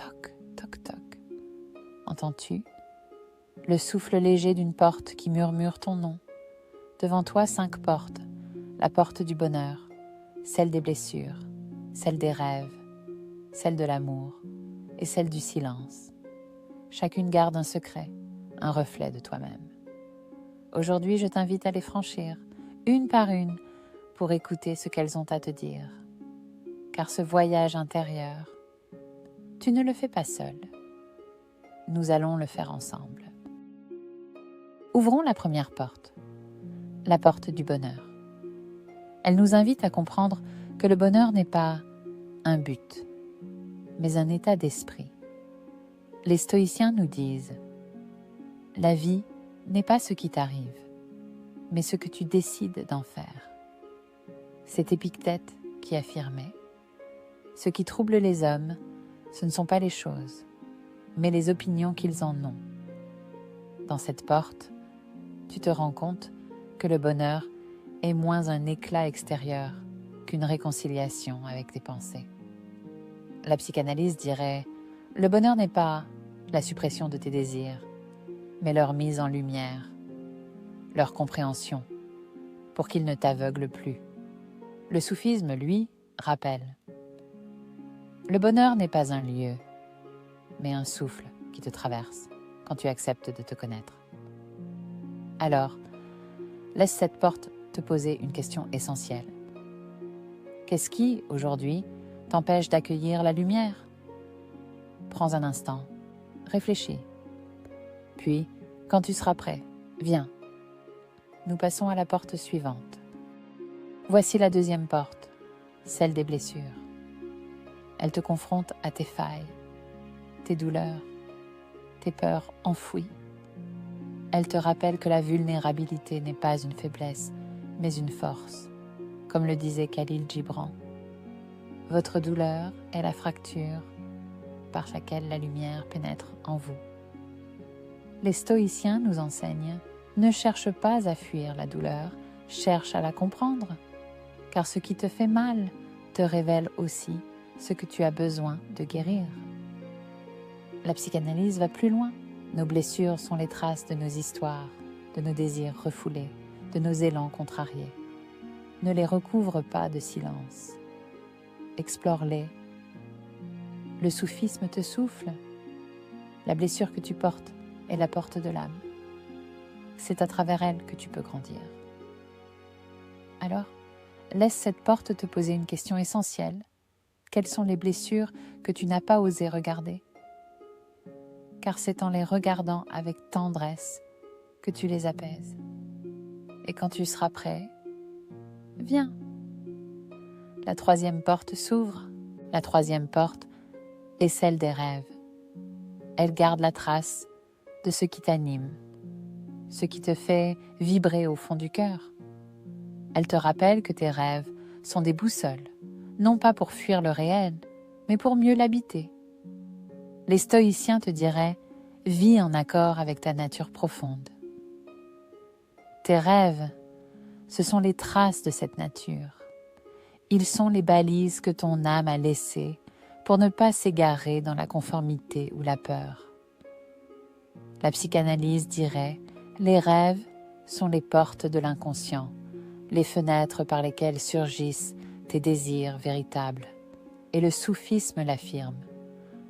Toc, toc, toc. Entends-tu le souffle léger d'une porte qui murmure ton nom? Devant toi, 5 portes. La porte du bonheur, celle des blessures, celle des rêves, celle de l'amour et celle du silence. Chacune garde un secret, un reflet de toi-même. Aujourd'hui, je t'invite à les franchir, une par une, pour écouter ce qu'elles ont à te dire. Car ce voyage intérieur, tu ne le fais pas seul. Nous allons le faire ensemble. Ouvrons la première porte, la porte du bonheur. Elle nous invite à comprendre que le bonheur n'est pas un but, mais un état d'esprit. Les stoïciens nous disent « La vie n'est pas ce qui t'arrive, mais ce que tu décides d'en faire. » C'est Épictète qui affirmait « Ce qui trouble les hommes, ce ne sont pas les choses, mais les opinions qu'ils en ont. » Dans cette porte, tu te rends compte que le bonheur est moins un éclat extérieur qu'une réconciliation avec tes pensées. La psychanalyse dirait « Le bonheur n'est pas la suppression de tes désirs, mais leur mise en lumière, leur compréhension, pour qu'ils ne t'aveuglent plus. » Le soufisme, lui, rappelle « Le bonheur n'est pas un lieu, mais un souffle qui te traverse quand tu acceptes de te connaître. » Alors, laisse cette porte te poser une question essentielle. Qu'est-ce qui, aujourd'hui, t'empêche d'accueillir la lumière? Prends un instant, réfléchis. Puis, quand tu seras prêt, viens. Nous passons à la porte suivante. Voici la deuxième porte, celle des blessures. Elle te confronte à tes failles, tes douleurs, tes peurs enfouies. Elle te rappelle que la vulnérabilité n'est pas une faiblesse, mais une force, comme le disait Khalil Gibran. Votre douleur est la fracture par laquelle la lumière pénètre en vous. Les stoïciens nous enseignent « Ne cherche pas à fuir la douleur, cherche à la comprendre, car ce qui te fait mal te révèle aussi ce que tu as besoin de guérir. » La psychanalyse va plus loin. Nos blessures sont les traces de nos histoires, de nos désirs refoulés, de nos élans contrariés. Ne les recouvre pas de silence. Explore-les. Le soufisme te souffle. La blessure que tu portes est la porte de l'âme. C'est à travers elle que tu peux grandir. Alors, laisse cette porte te poser une question essentielle. Quelles sont les blessures que tu n'as pas osé regarder? Car c'est en les regardant avec tendresse que tu les apaises. Et quand tu seras prêt, viens. La troisième porte s'ouvre. La troisième porte est celle des rêves. Elle garde la trace de ce qui t'anime, ce qui te fait vibrer au fond du cœur. Elle te rappelle que tes rêves sont des boussoles, non pas pour fuir le réel, mais pour mieux l'habiter. Les stoïciens te diraient « Vis en accord avec ta nature profonde ». Tes rêves, ce sont les traces de cette nature. Ils sont les balises que ton âme a laissées pour ne pas s'égarer dans la conformité ou la peur. La psychanalyse dirait « Les rêves sont les portes de l'inconscient, les fenêtres par lesquelles surgissent tes désirs véritables. » Et le soufisme l'affirme.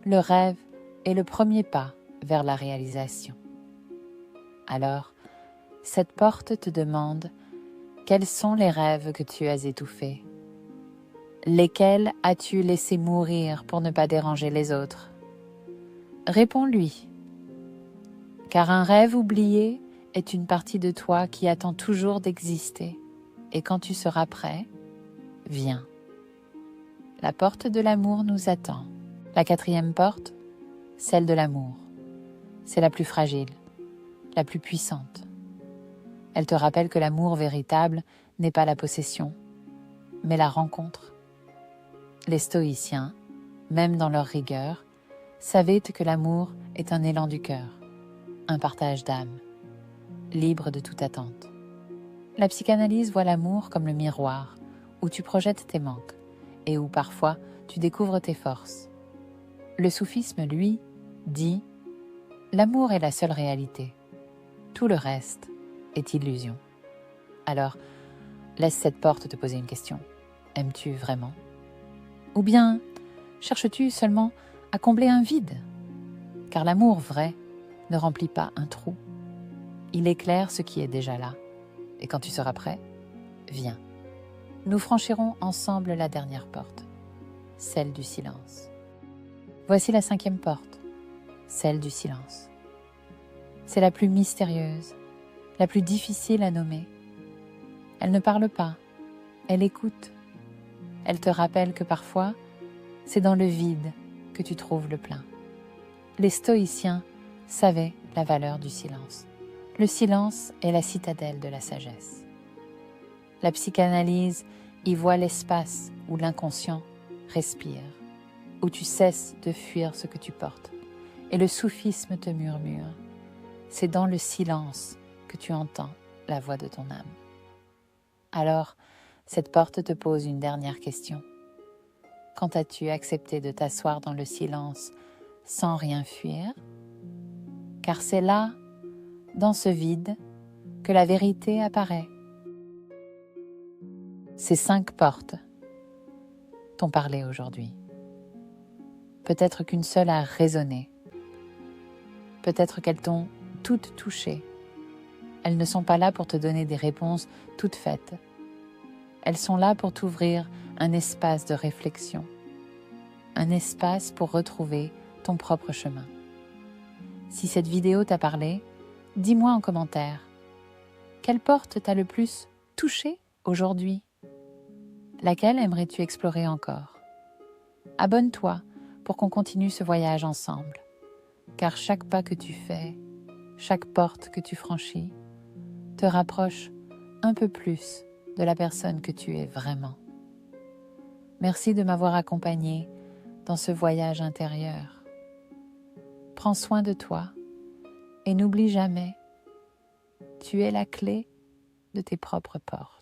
Le rêve est le premier pas vers la réalisation. Alors, cette porte te demande quels sont les rêves que tu as étouffés? Lesquels as-tu laissé mourir pour ne pas déranger les autres? Réponds-lui, car un rêve oublié est une partie de toi qui attend toujours d'exister, et quand tu seras prêt, viens. La porte de l'amour nous attend. La quatrième porte, celle de l'amour. C'est la plus fragile, la plus puissante. Elle te rappelle que l'amour véritable n'est pas la possession, mais la rencontre. Les stoïciens, même dans leur rigueur, savaient que l'amour est un élan du cœur, un partage d'âme, libre de toute attente. La psychanalyse voit l'amour comme le miroir où tu projettes tes manques et où parfois tu découvres tes forces. Le soufisme, lui, dit « L'amour est la seule réalité. Tout le reste est illusion. » Alors, laisse cette porte te poser une question. Aimes-tu vraiment? Ou bien cherches-tu seulement à combler un vide? Car l'amour vrai ne remplit pas un trou. Il éclaire ce qui est déjà là. Et quand tu seras prêt, viens. Nous franchirons ensemble la dernière porte, celle du silence. Voici la 5e porte, celle du silence. C'est la plus mystérieuse, la plus difficile à nommer. Elle ne parle pas, elle écoute. Elle te rappelle que parfois, c'est dans le vide que tu trouves le plein. Les stoïciens savaient la valeur du silence. Le silence est la citadelle de la sagesse. La psychanalyse y voit l'espace où l'inconscient respire, où tu cesses de fuir ce que tu portes. Et le soufisme te murmure. C'est dans le silence que tu entends la voix de ton âme. Alors, cette porte te pose une dernière question. Quand as-tu accepté de t'asseoir dans le silence sans rien fuir? Car c'est là, dans ce vide, que la vérité apparaît. Ces 5 portes t'ont parlé aujourd'hui. Peut-être qu'une seule a résonné. Peut-être qu'elles t'ont toutes touchées. Elles ne sont pas là pour te donner des réponses toutes faites. Elles sont là pour t'ouvrir un espace de réflexion, un espace pour retrouver ton propre chemin. Si cette vidéo t'a parlé, dis-moi en commentaire. Quelle porte t'a le plus touché aujourd'hui? Laquelle aimerais-tu explorer encore? Abonne-toi pour qu'on continue ce voyage ensemble, car chaque pas que tu fais, chaque porte que tu franchis, te rapproche un peu plus de la personne que tu es vraiment. Merci de m'avoir accompagné dans ce voyage intérieur. Prends soin de toi et n'oublie jamais, tu es la clé de tes propres portes.